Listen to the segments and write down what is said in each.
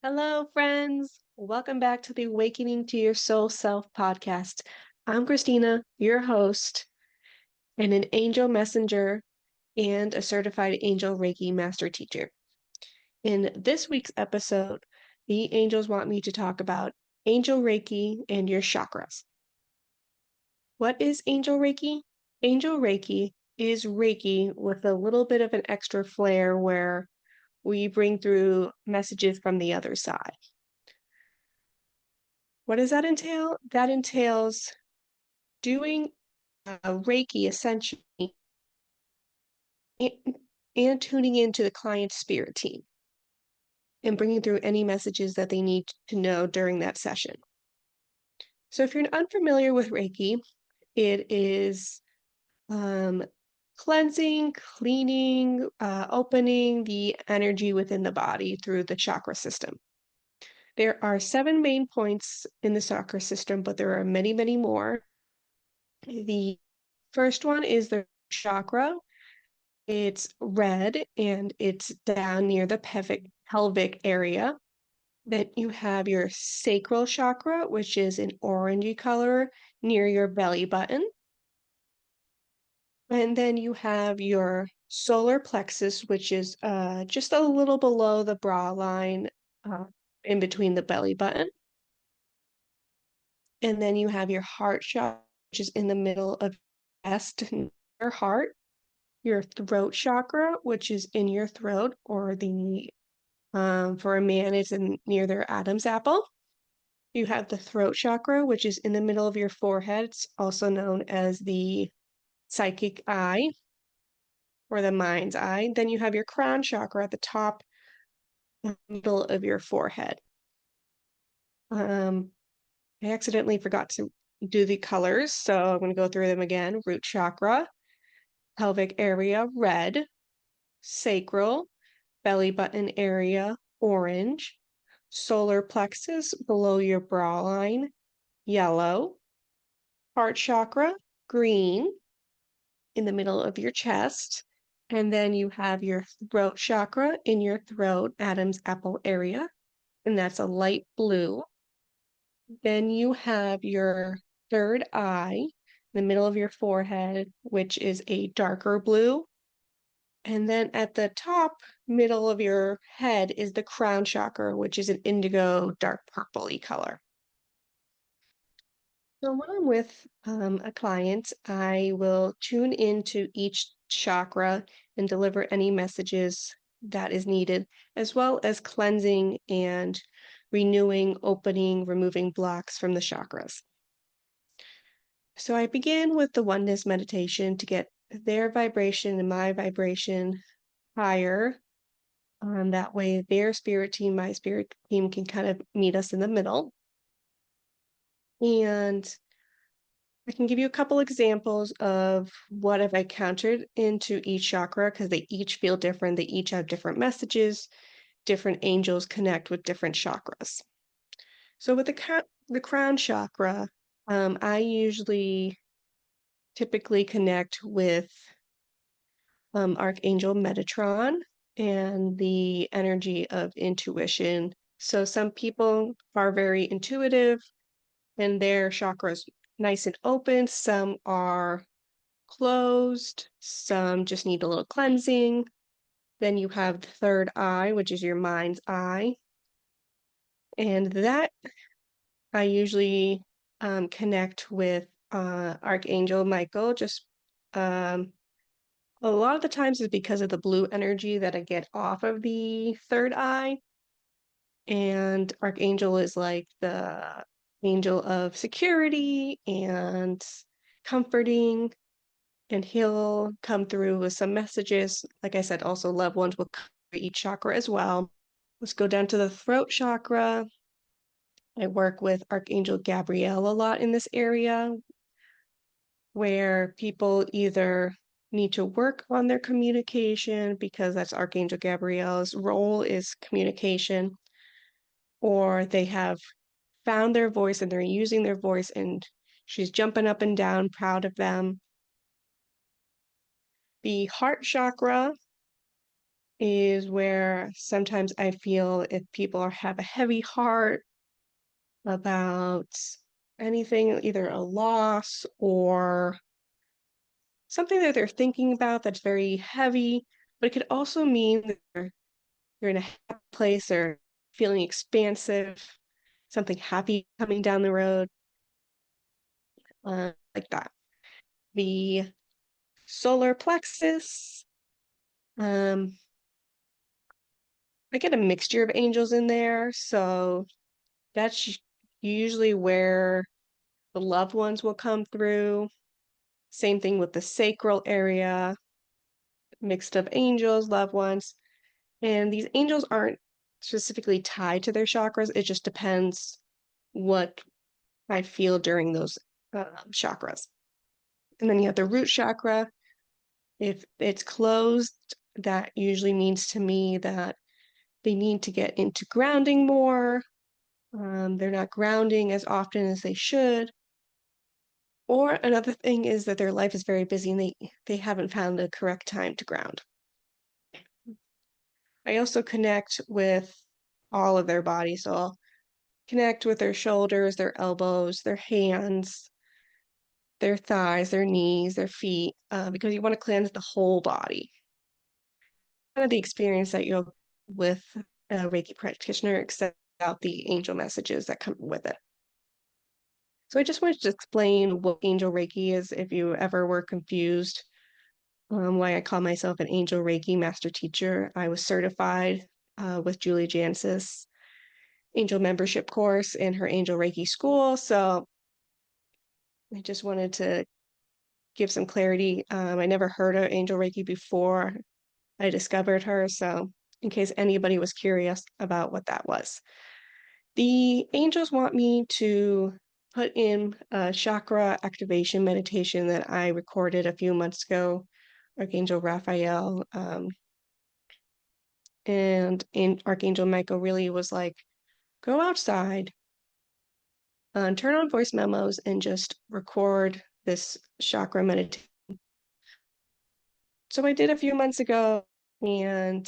Hello, friends. Welcome back to the Awakening to Your Soul Self podcast. I'm Christina, your host, and an angel messenger and a certified Angel Reiki master teacher. In this week's episode, the angels want me to talk about Angel Reiki and your chakras. What is Angel Reiki? Angel Reiki is Reiki with a little bit of an extra flair where we bring through messages from the other side. What does that entail? That entails doing Reiki essentially and tuning into the client's spirit team and bringing through any messages that they need to know during that session. So if you're unfamiliar with Reiki, it is cleansing, cleaning, opening the energy within the body through the chakra system. There are 7 main points in the chakra system, but there are many, many more. The first one is the chakra. It's red and it's down near the pelvic area. Then you have your sacral chakra, which is an orangey color near your belly button. And then you have your solar plexus, which is just a little below the bra line, in between the belly button. And then you have your heart chakra, which is in the middle of your chest, your heart. Your throat chakra, which is in your throat, or the for a man, it's near their Adam's apple. You have the throat chakra, which is in the middle of your forehead. It's also known as the psychic eye or the mind's eye. Then you have your crown chakra at the top, middle of your forehead. I accidentally forgot to do the colors, so I'm going to go through them again. Root chakra, pelvic area, red, sacral, belly button area, orange, solar plexus below your bra line, yellow, heart chakra, green, in the middle of your chest, and then you have your throat chakra in your throat, Adam's apple area, and that's a light blue. Then you have your third eye in the middle of your forehead, which is a darker blue. And then at the top middle of your head is the crown chakra, which is an indigo dark purpley color. So when I'm with a client, I will tune into each chakra and deliver any messages that is needed, as well as cleansing and renewing, opening, removing blocks from the chakras. So I begin with the oneness meditation to get their vibration and my vibration higher. That way their spirit team, my spirit team can kind of meet us in the middle. And I can give you a couple examples of what I've encountered into each chakra because they each feel different. They each have different messages. Different angels connect with different chakras. So with the crown chakra, I usually typically connect with Archangel Metatron and the energy of intuition. So some people are very intuitive and their chakras nice and open. Some are closed. Some just need a little cleansing. Then you have the third eye, which is your mind's eye. And that I usually connect with Archangel Michael. Just a lot of the times is because of the blue energy that I get off of the third eye. And Archangel is like the angel of security and comforting, and he'll come through with some messages. Like I said, also loved ones will cover each chakra as well. Let's go down to the throat chakra. I work with Archangel Gabriel a lot in this area, where people either need to work on their communication because that's Archangel Gabriel's role is communication, or they have found their voice and they're using their voice and she's jumping up and down, proud of them. The heart chakra is where sometimes I feel if people have a heavy heart about anything, either a loss or something that they're thinking about that's very heavy, but it could also mean that they're in a happy place or feeling expansive, something happy coming down the road, like that. The solar plexus, I get a mixture of angels in there, so that's usually where the loved ones will come through. Same thing with the sacral area, mixed of angels, loved ones. And these angels aren't specifically tied to their chakras. It just depends what I feel during those chakras. And then you have the root chakra. If it's closed, that usually means to me that they need to get into grounding more. They're not grounding as often as they should. Or another thing is that their life is very busy and they haven't found the correct time to ground. I also connect with all of their body. So I'll connect with their shoulders, their elbows, their hands, their thighs, their knees, their feet, because you want to cleanse the whole body. Kind of the experience that you'll with a Reiki practitioner, except out the angel messages that come with it. So I just wanted to explain what Angel Reiki is if you ever were confused why I call myself an Angel Reiki master teacher. I was certified with Julie Jancis Angel membership course in her Angel Reiki school. So I just wanted to give some clarity. I never heard of Angel Reiki before I discovered her. So in case anybody was curious about what that was. The angels want me to put in a chakra activation meditation that I recorded a few months ago, Archangel Raphael. And Archangel Michael really was like, go outside, turn on voice memos, and just record this chakra meditation. So I did a few months ago, and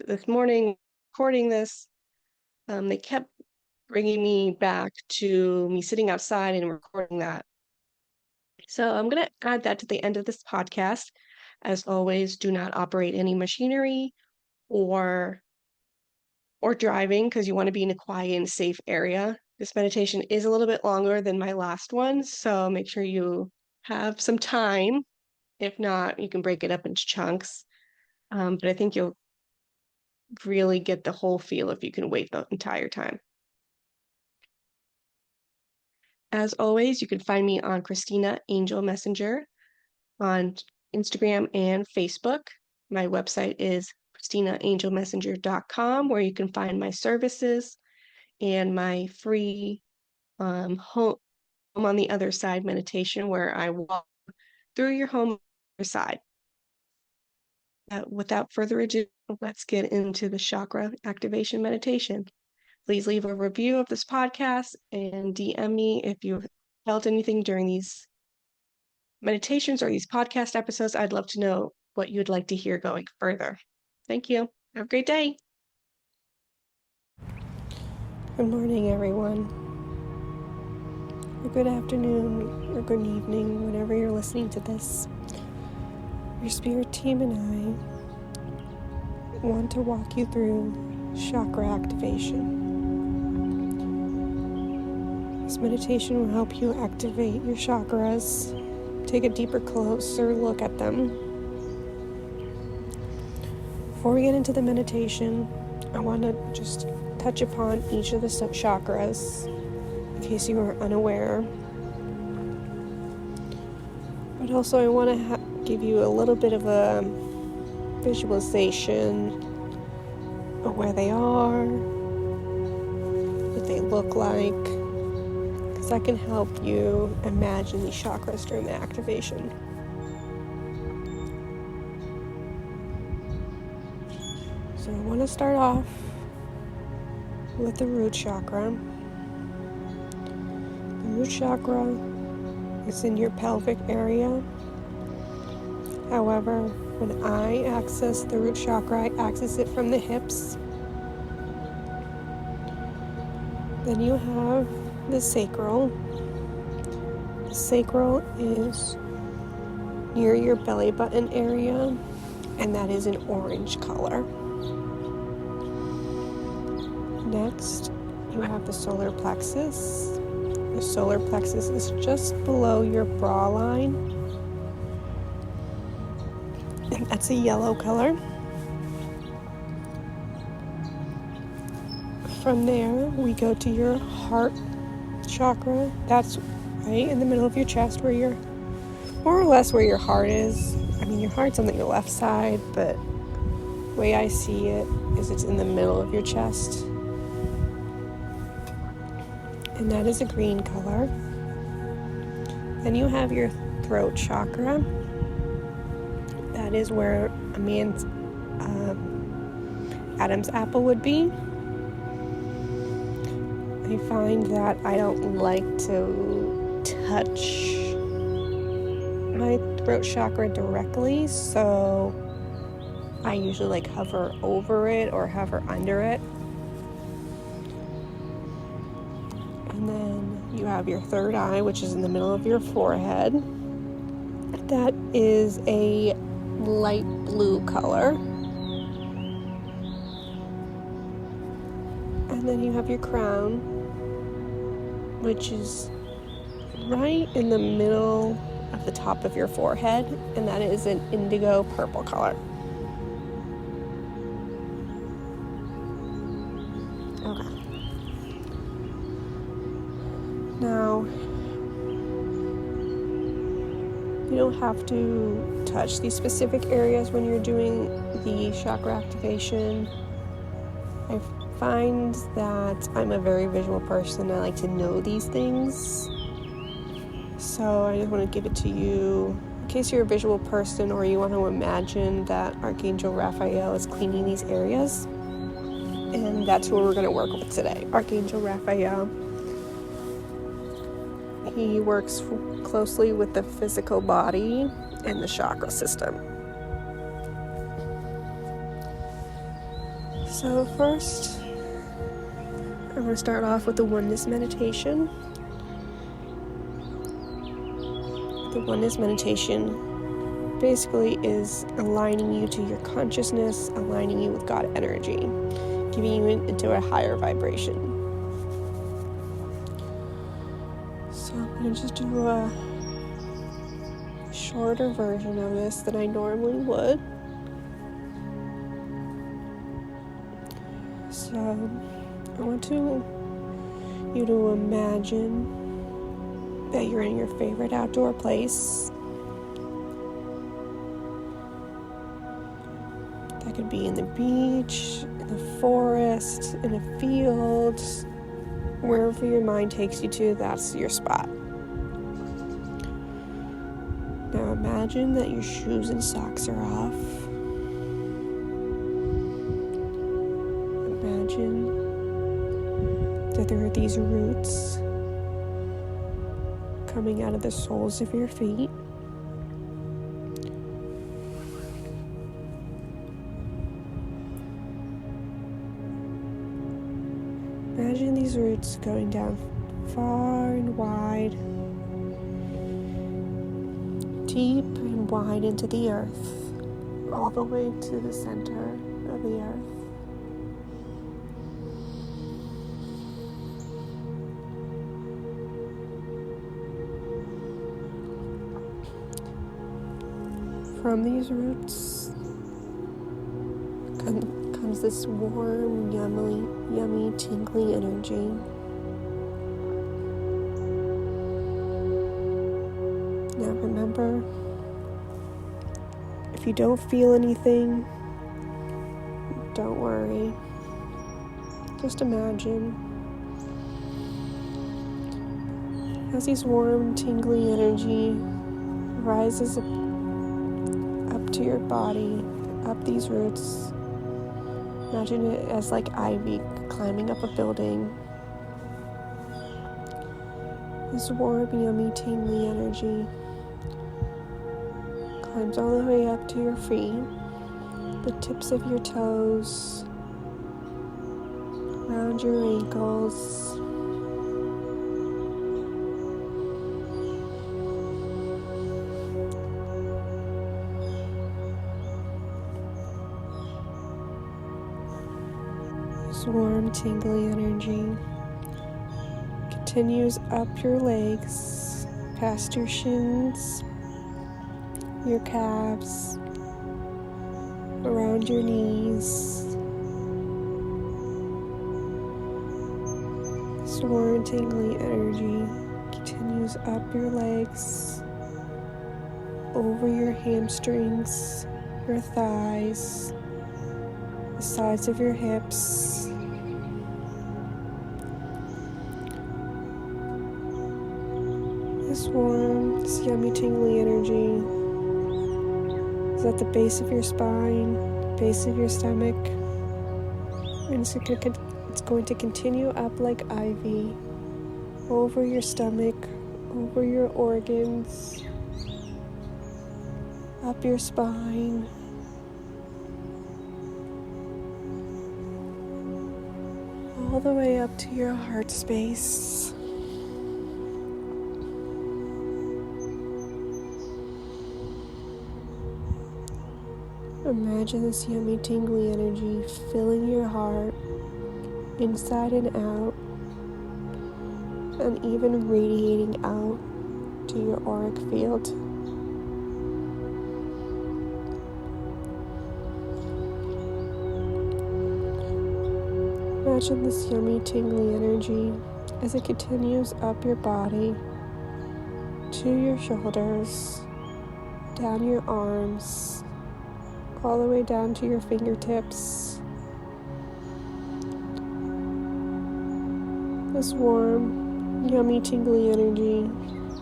this morning, recording this, they kept bringing me back to me sitting outside and recording that. So I'm going to add that to the end of this podcast. As always, do not operate any machinery or driving because you want to be in a quiet and safe area. This meditation is a little bit longer than my last one, so make sure you have some time. If not, you can break it up into chunks. But I think you'll really get the whole feel if you can wait the entire time. As always, you can find me on Christina Angel Messenger on Instagram and Facebook. My website is ChristinaAngelMessenger.com, where you can find my services and my free home on the other side meditation, where I walk through your home on the other side. Without further ado, let's get into the chakra activation meditation. Please leave a review of this podcast and DM me if you felt anything during these meditations or these podcast episodes. I'd love to know what you'd like to hear going further. Thank you. Have a great day. Good morning, everyone. Or good afternoon or good evening, whenever you're listening to this. Your spirit team and I want to walk you through chakra activation. This meditation will help you activate your chakras, take a deeper, closer look at them. Before we get into the meditation, I want to just touch upon each of the chakras in case you are unaware. But also I want to give you a little bit of a visualization of where they are, what they look like, because that can help you imagine these chakras during the activation. So I want to start off with the root chakra. The root chakra is in your pelvic area. However, When I access the root chakra, I access it from the hips. Then you have the sacral. The sacral is near your belly button area, and that is an orange color. Next, you have the solar plexus. The solar plexus is just below your bra line, and that's a yellow color. From there, we go to your heart chakra. That's right in the middle of your chest, where your, more or less where your heart is. I mean, your heart's on the left side, but the way I see it is it's in the middle of your chest. And that is a green color. Then you have your throat chakra. That is where a man's Adam's apple would be. I find that I don't like to touch my throat chakra directly, so I usually hover over it or hover under it. And then you have your third eye, which is in the middle of your forehead. That is a light blue color. And then you have your crown, which is right in the middle of the top of your forehead, and that is an indigo purple color. Okay. Now, you don't have to touch these specific areas when you're doing the chakra activation. I find that I'm a very visual person. I like to know these things. So I just want to give it to you in case you're a visual person or you want to imagine that Archangel Raphael is cleaning these areas. And that's who we're going to work with today. Archangel Raphael. He works closely with the physical body and the chakra system. So first, I'm going to start off with the oneness meditation. The oneness meditation basically is aligning you to your consciousness, aligning you with God energy, giving you into a higher vibration. So I'm going to just do a shorter version of this than I normally would. So I want you to imagine that you're in your favorite outdoor place. That could be in the beach, in the forest, in a field, wherever your mind takes you to, that's your spot. Now imagine that your shoes and socks are off. Imagine that there are these roots coming out of the soles of your feet. Imagine these roots going down far and wide, deep and wide into the earth, all the way to the center of the earth. From these roots comes this warm, yummy, tingly energy. Now remember, if you don't feel anything, don't worry. Just imagine as these warm, tingly energy rises up to your body, up these roots. Imagine it as like ivy climbing up a building. This warm, yummy, tingly energy climbs all the way up to your feet, the tips of your toes, around your ankles. This warm, tingly energy continues up your legs, past your shins, your calves, around your knees. This warm, tingly energy continues up your legs, over your hamstrings, your thighs, the sides of your hips. This warm, this yummy, tingly energy is at the base of your spine, base of your stomach, and it's going to continue up like ivy, over your stomach, over your organs, up your spine, all the way up to your heart space. Imagine this yummy, tingly energy filling your heart, inside and out, and even radiating out to your auric field. Imagine this yummy, tingly energy as it continues up your body, to your shoulders, down your arms, all the way down to your fingertips. This warm, yummy, tingly energy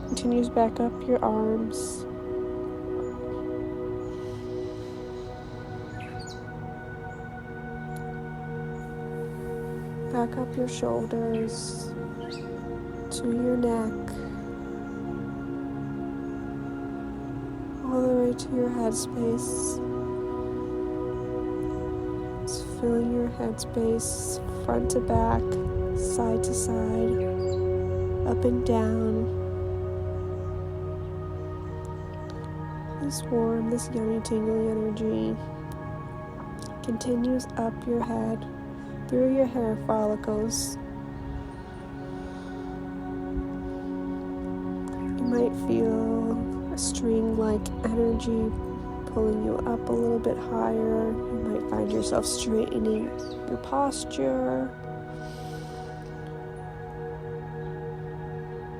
continues back up your arms, back up your shoulders, to your neck, all the way to your head space. It's filling your head space, front to back, side to side, up and down. This warm, this yummy, tingly energy continues up your head, through your hair follicles. You might feel a string-like energy pulling you up a little bit higher. You might find yourself straightening your posture.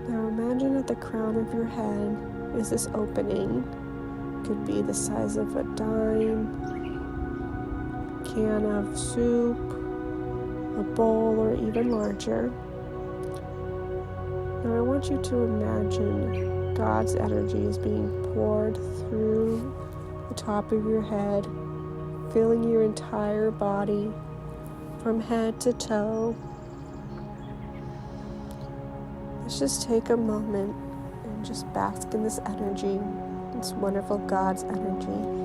Now imagine at the crown of your head is this opening. It could be the size of a dime, can of soup, a bowl, or even larger. Now I want you to imagine God's energy is being poured through the top of your head, filling your entire body from head to toe. Let's just take a moment and just bask in this energy, this wonderful God's energy.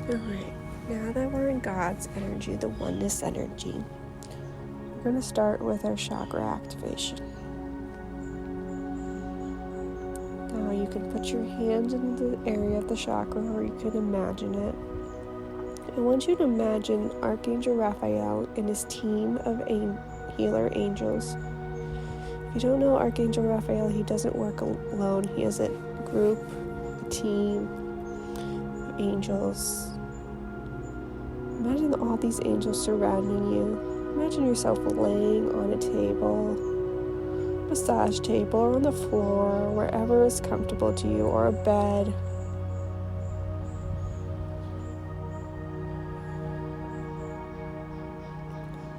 Alright, now that we're in God's energy, the oneness energy, we're going to start with our chakra activation. Now you can put your hand in the area of the chakra, or you can imagine it. I want you to imagine Archangel Raphael and his team of healer angels. If you don't know Archangel Raphael, he doesn't work alone. He has a group, a team, angels. Imagine all these angels surrounding you. Imagine yourself laying on a table massage table or on the floor, wherever is comfortable to you, or a bed.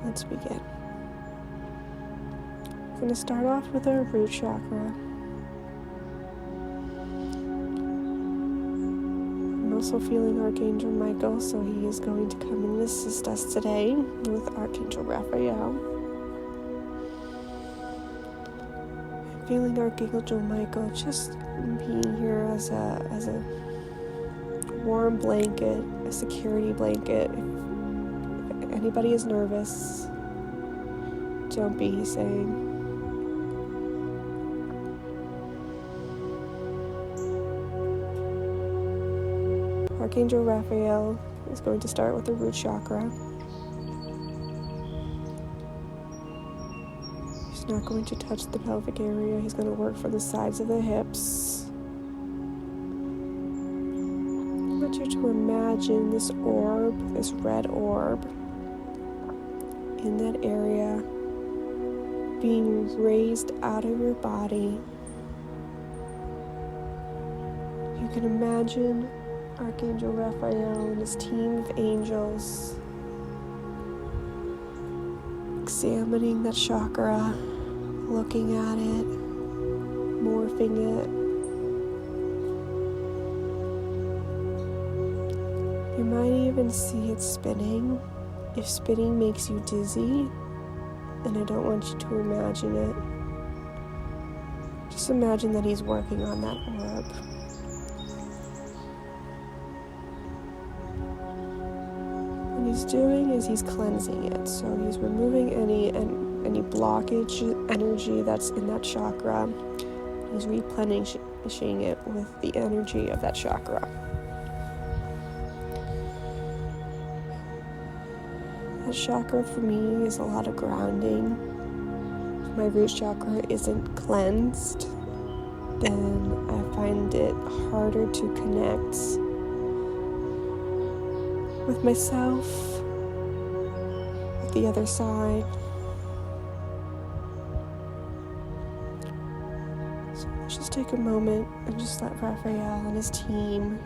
Let's begin. We're going to start off with our root chakra. I'm also feeling Archangel Michael, so he is going to come and assist us today with Archangel Raphael. I'm feeling Archangel Michael just being here as a warm blanket, a security blanket. If anybody is nervous, don't be, he's saying. Archangel Raphael is going to start with the root chakra. He's not going to touch the pelvic area. He's going to work from the sides of the hips. I want you to imagine this orb, this red orb, in that area being raised out of your body. You can imagine Archangel Raphael and his team of angels examining that chakra, looking at it, morphing it. You might even see it spinning. If spinning makes you dizzy, and I don't want you to imagine it, just imagine that he's working on that orb. What he's doing is he's cleansing it, so he's removing any blockage energy that's in that chakra. He's replenishing it with the energy of that chakra. That chakra for me is a lot of grounding. If my root chakra isn't cleansed, then I find it harder to connect with myself, with the other side. So let's just take a moment and just let Raphael and his team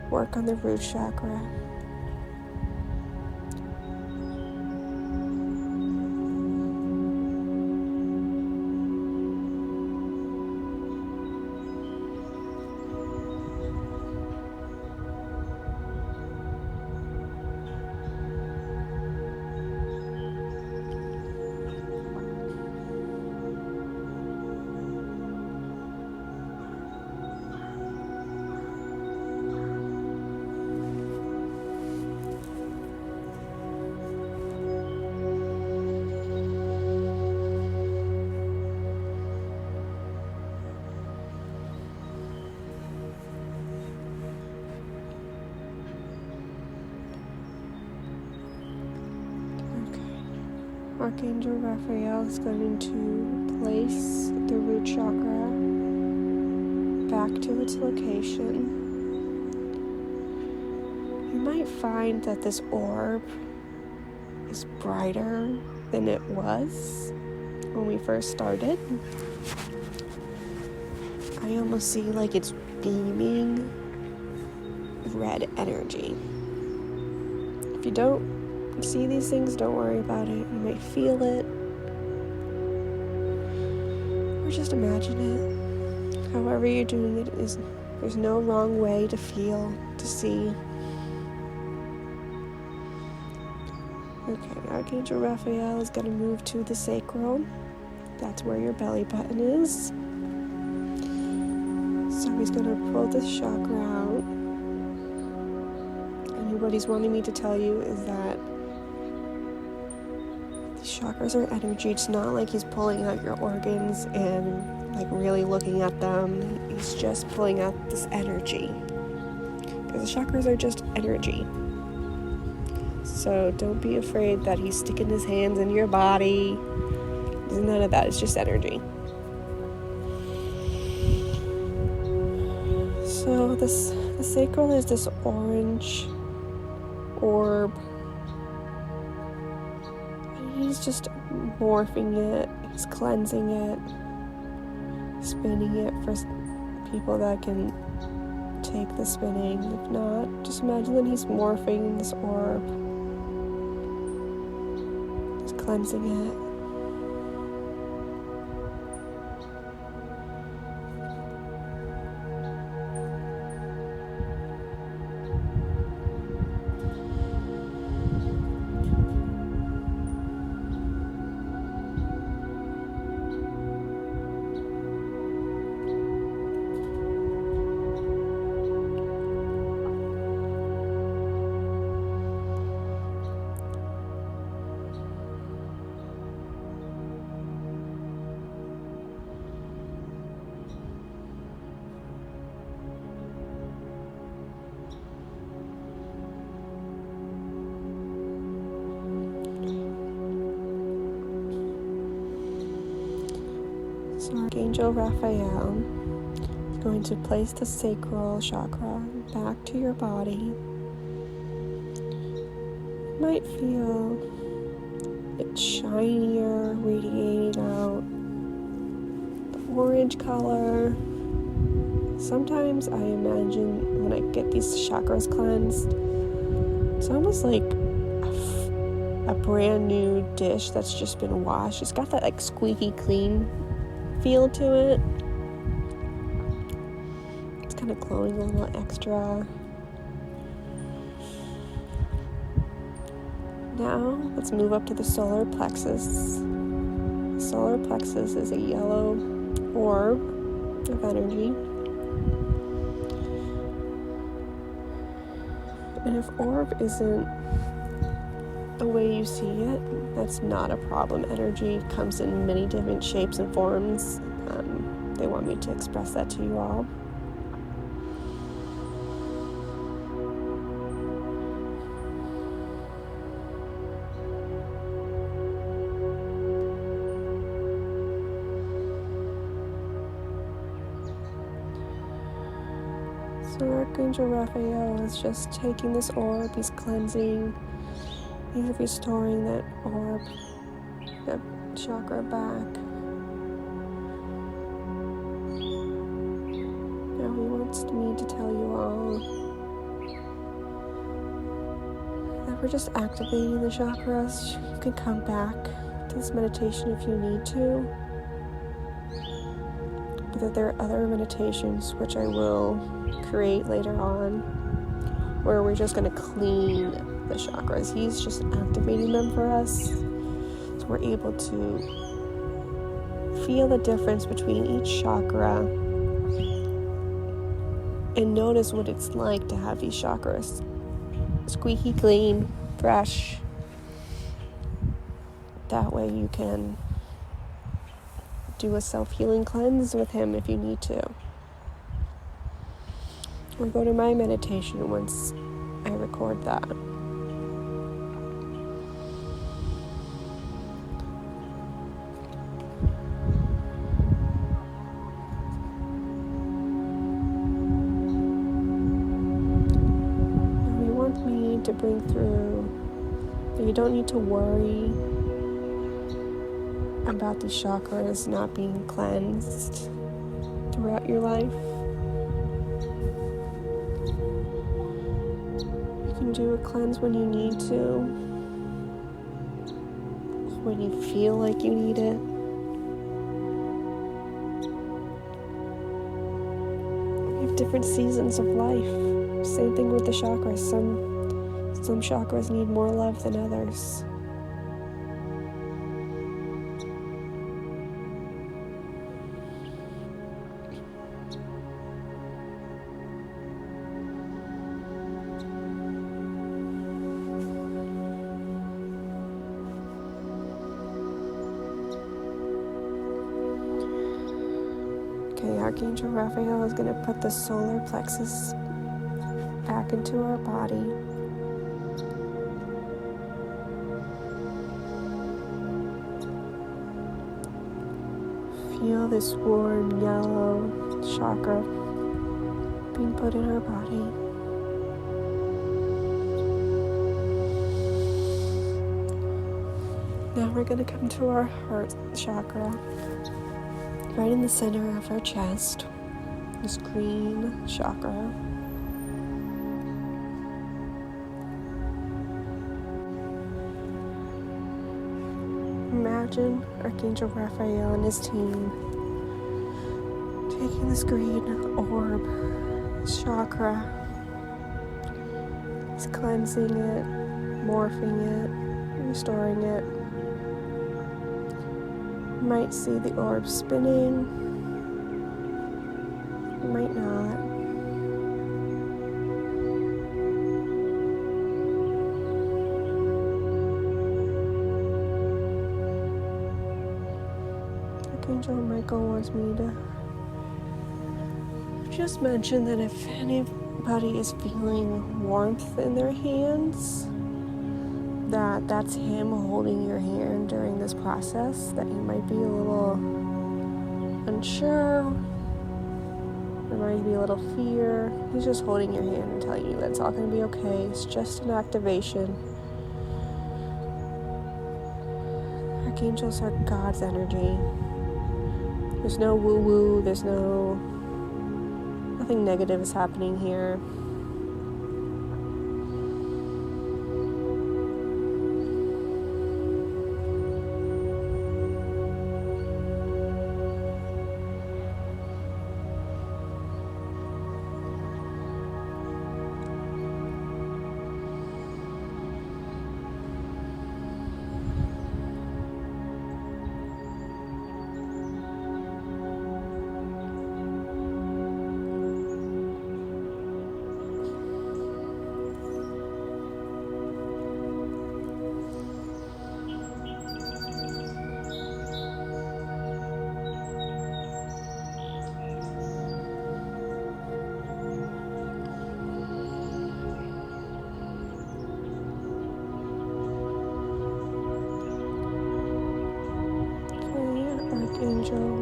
work on the root chakra. Archangel Raphael is going to place the root chakra back to its location. You might find that this orb is brighter than it was when we first started. I almost see like it's beaming red energy. If you don't see these things, don't worry about it. You might feel it, or just imagine it. However you're doing it, there's no wrong way to feel, to see. Okay, Archangel Raphael is going to move to the sacral. That's where your belly button is. So he's going to pull this chakra out. And what he's wanting me to tell you is that these chakras are energy. It's not like he's pulling out your organs and like really looking at them. He's just pulling out this energy. Because the chakras are just energy. So don't be afraid that he's sticking his hands in your body. There's none of that. It's just energy. So the sacral is this orange orb. He's just morphing it, he's cleansing it, spinning it for people that can take the spinning. If not, just imagine that he's morphing this orb, just cleansing it. So Archangel Raphael is going to place the sacral chakra back to your body. You might feel it shinier, radiating out, the orange color. Sometimes I imagine when I get these chakras cleansed, it's almost like a brand new dish that's just been washed. It's got that like squeaky clean feel to it. It's kind of glowing a little extra. Now let's move up to the solar plexus. The solar plexus is a yellow orb of energy. And if orb isn't the way you see it, that's not a problem. Energy comes in many different shapes and forms. They want me to express that to you all. So Archangel Raphael is just taking this orb, he's cleansing, he's restoring that orb, that chakra back. Now he wants me to tell you all that we're just activating the chakras. You can come back to this meditation if you need to, but that there are other meditations which I will create later on where we're just going to clean the chakras. He's just activating them for us, so we're able to feel the difference between each chakra and notice what it's like to have these chakras squeaky clean, fresh. That way you can do a self-healing cleanse with him if you need to, or go to my meditation once I record that. To bring through that you don't need to worry about these chakras not being cleansed throughout your life. You can do a cleanse when you need to, when you feel like you need it. We have different seasons of life. Same thing with the chakras. Some chakras need more love than others. Okay, Archangel Raphael is going to put the solar plexus back into our body. Feel this warm yellow chakra being put in our body. Now we're going to come to our heart chakra, right in the center of our chest, this green chakra. Imagine Archangel Raphael and his team taking this green orb, this chakra, he's cleansing it, morphing it, restoring it. You might see the orb spinning, you might not. Archangel Michael wants me to just mention that if anybody is feeling warmth in their hands, that's him holding your hand during this process, that you might be a little unsure, there might be a little fear. He's just holding your hand and telling you that it's all going to be okay. It's just an activation. Archangels are God's energy. There's no woo-woo, there's nothing negative is happening here. Archangel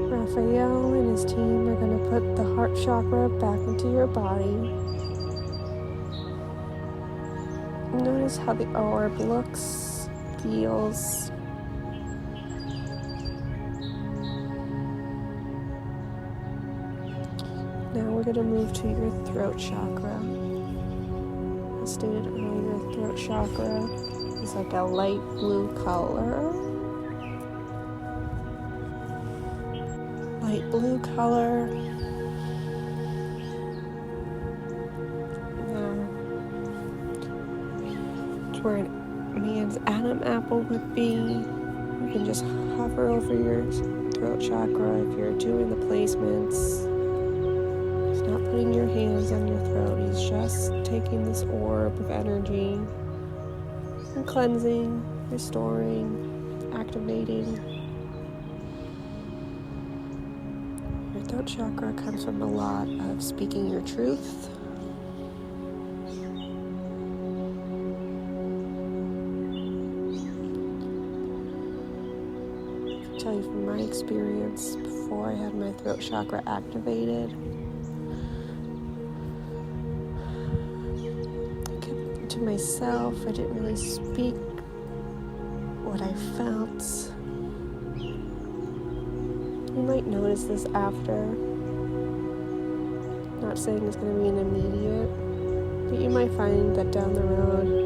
Raphael and his team are going to put the heart chakra back into your body. Notice how the orb looks, feels. Now we're going to move to your throat chakra. As stated earlier, throat chakra is like a light blue color. Light blue color. It's where a man's Adam apple would be. You can just hover over your throat chakra if you're doing the placements. He's not putting your hands on your throat. He's just taking this orb of energy and cleansing, restoring, activating. Your throat chakra comes from a lot of speaking your truth. I can tell you from my experience, before I had my throat chakra activated, I kept to myself. I didn't really speak what I felt. You might notice this after. Not saying it's going to be an immediate, but you might find that down the road.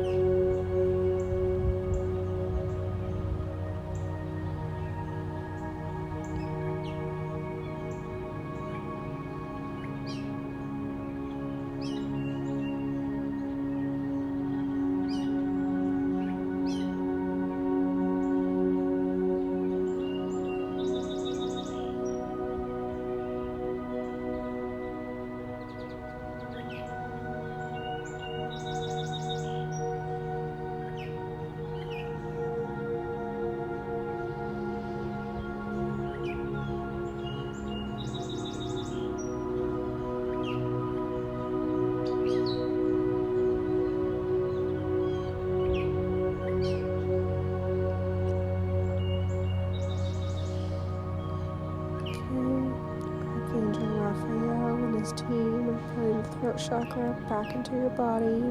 Archangel Raphael and his team are putting the throat chakra back into your body.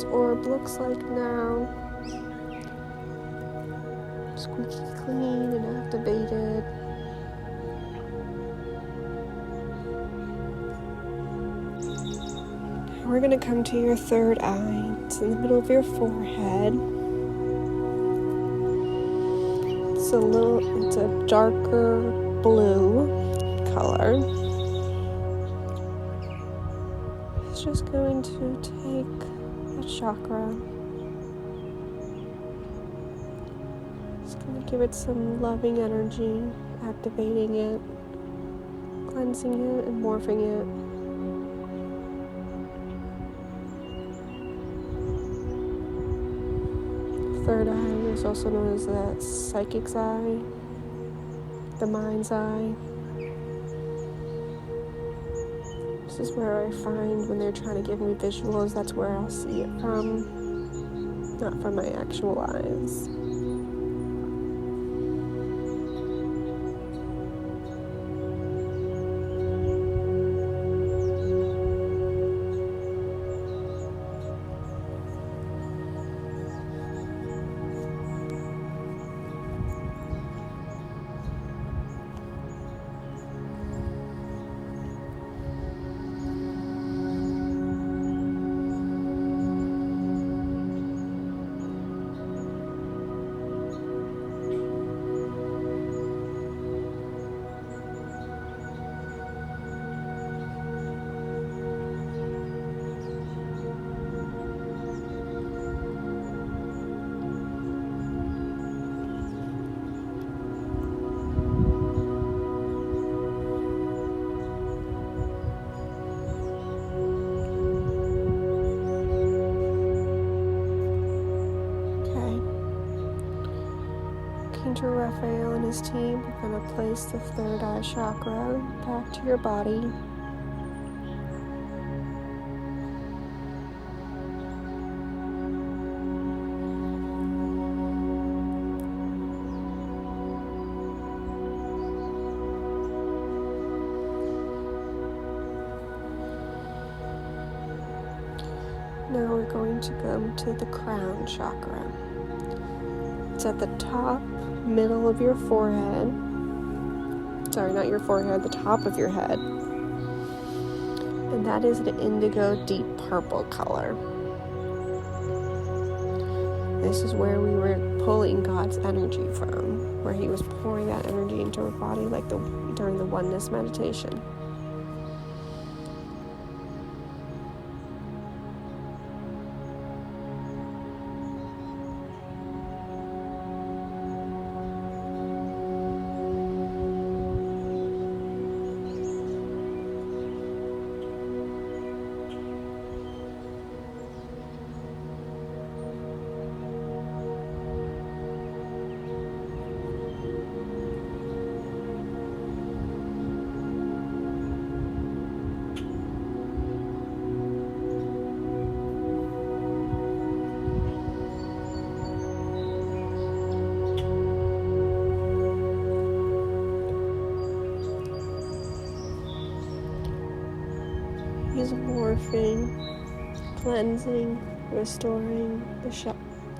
this orb looks like now. Squeaky clean and activated. We're going to come to your third eye. It's in the middle of your forehead. It's a darker blue color. It's just going to take a chakra. It's going to give it some loving energy, activating it, cleansing it, and morphing it. Third eye is also known as the psychic's eye, the mind's eye. This is where I find when they're trying to give me visuals, that's where I'll see it from, not from my actual eyes. Archangel Raphael and his team are going to place the third eye chakra back to your body. Now we're going to go to the crown chakra. It's at the top, middle of your forehead. Sorry, not your forehead, the top of your head. And that is an indigo deep purple color. This is where we were pulling God's energy from, where he was pouring that energy into our body like during the oneness meditation. He's morphing, cleansing, restoring the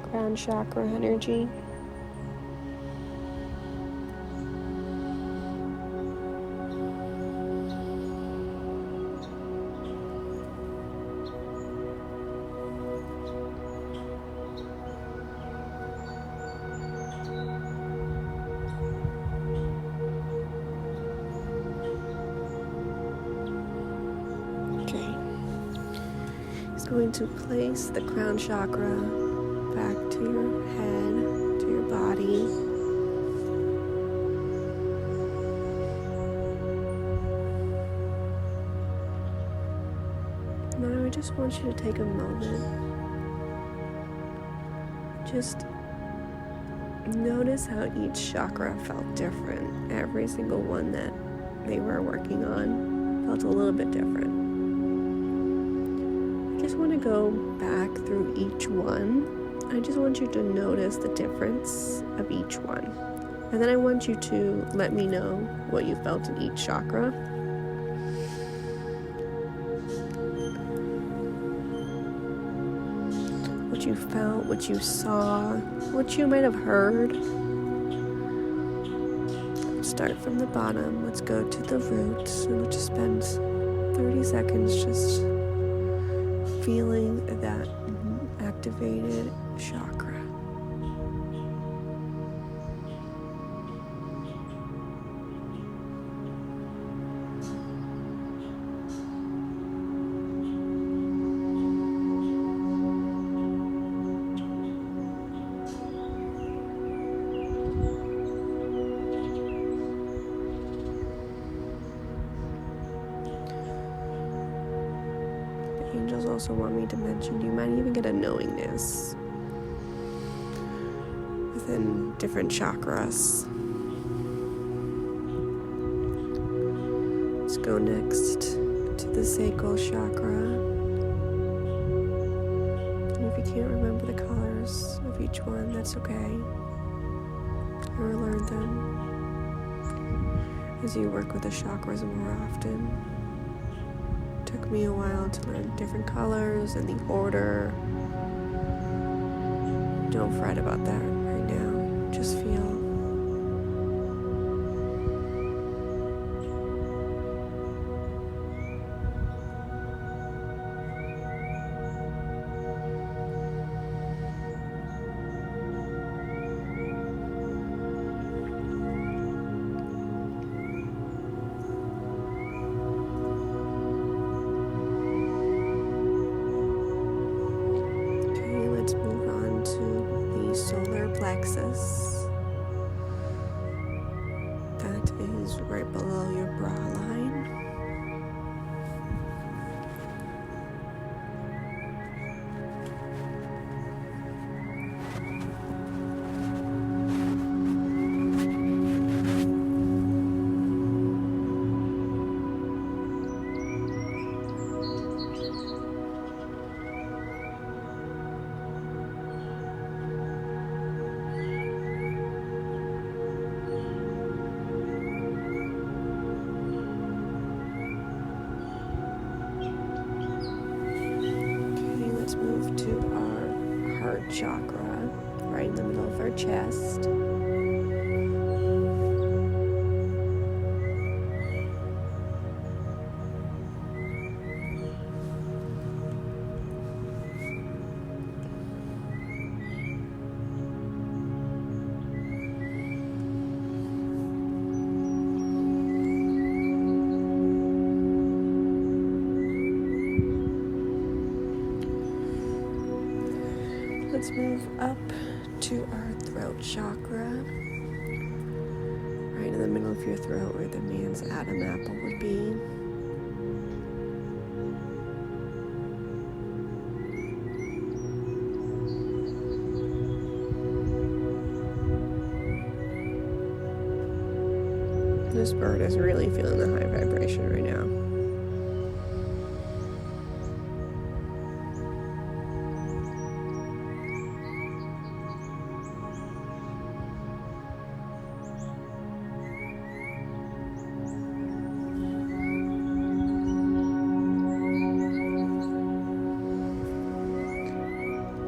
crown chakra energy. Going to place the crown chakra back to your head, to your body. Now I just want you to take a moment. Just notice how each chakra felt different. Every single one that they were working on felt a little bit different. I just want to go back through each one. I just want you to notice the difference of each one. And then I want you to let me know what you felt in each chakra. what you felt, what you saw, what you might have heard. Let's start from the bottom. Let's go to the root, and we'll just spend 30 seconds just feeling that activated chakra. Angels also want me to mention you might even get a knowingness within different chakras. Let's go next to the sacral chakra. And if you can't remember the colors of each one, that's okay. Or learn them as you work with the chakras more often. Took me a while to learn different colors and the order. Don't fret about that right now. Just feel. Let's move on to the solar plexus. That is right below your bra line. Let's move to our heart chakra, right in the middle of our chest. Let's move up to our throat chakra, right in the middle of your throat where the man's Adam apple would be. This bird is really feeling the high vibration right now.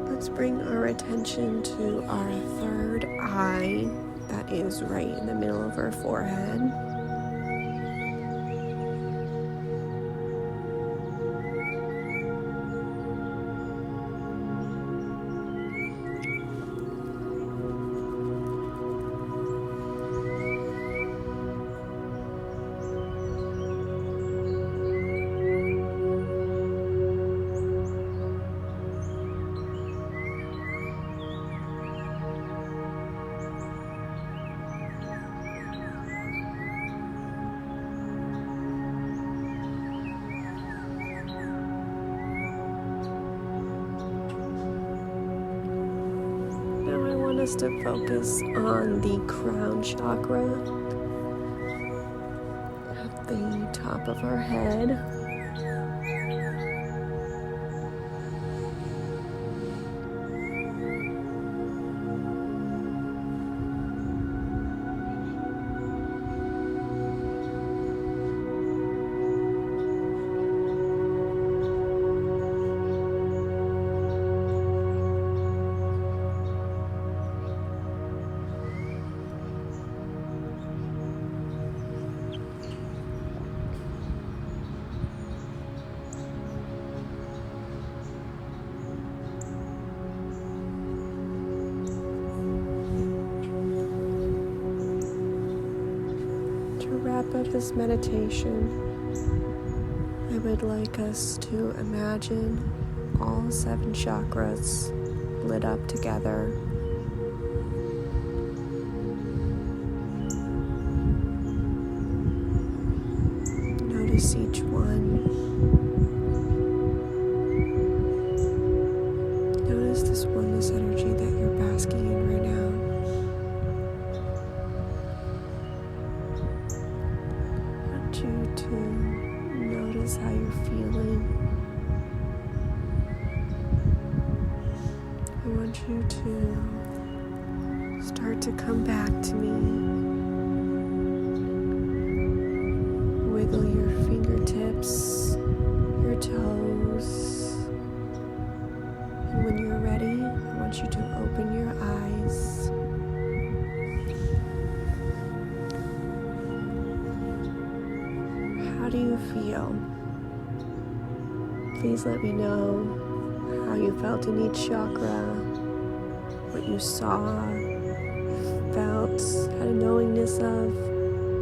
Let's bring our attention to our third eye, that is right in the middle of our forehead. Us to focus on the crown chakra at the top of our head. wrap up this meditation, I would like us to imagine all 7 chakras lit up together. Notice each one. Notice this oneness energy that you're basking in right now. I want you to notice how you're feeling. I want you to start to come back to me. Wiggle your fingertips, your toes. And when you're ready, I want you to open your eyes. How do you feel? Please let me know how you felt in each chakra, what you saw, felt, had a knowingness of.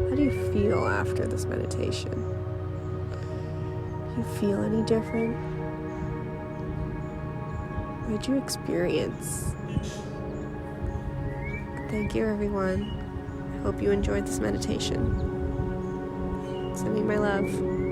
How do you feel after this meditation? Do you feel any different? What did you experience? Thank you, everyone. I hope you enjoyed this meditation. Sending my love.